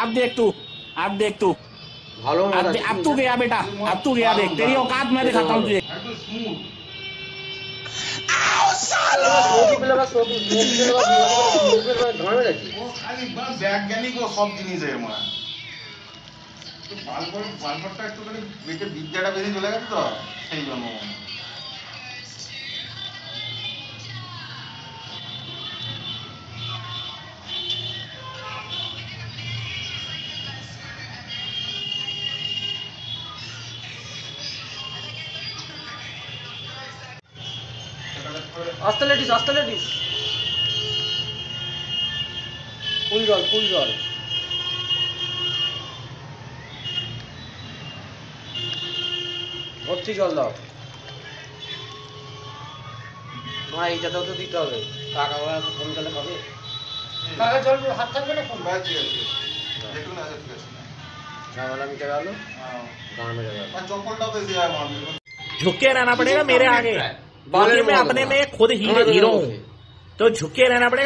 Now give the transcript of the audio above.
अब देख तू अब तू गया बेटा, अब तू गया, देख तेरी औकात मैं दिखाता हूँ तुझे। বৈজ্ঞানিক ও সব জিনিসের মা বালপটটা একটুখানি বেটে বিদ্যাটা বেরিয়ে চলে গেছে তো সেই জন্য। আস্তে লেডিস ফুল জল ভর্তি জল দাও মা, এইটাতেও তো দিতে হবে। কাকা কম জলে খাবে, কাকা জল হাত থাকবে না কম। ঠিক আছে দেখুন, আচ্ছা ঠিক আছে। ঝামেলা মিটে গেল, গান মেরে গেল। चप्पलটা तो दिया मार झुक के रहना पड़ेगा मेरे आगे, बाकी मैं अपने में खुद हीरो हूँ, तो झुक के रहना पड़ेगा।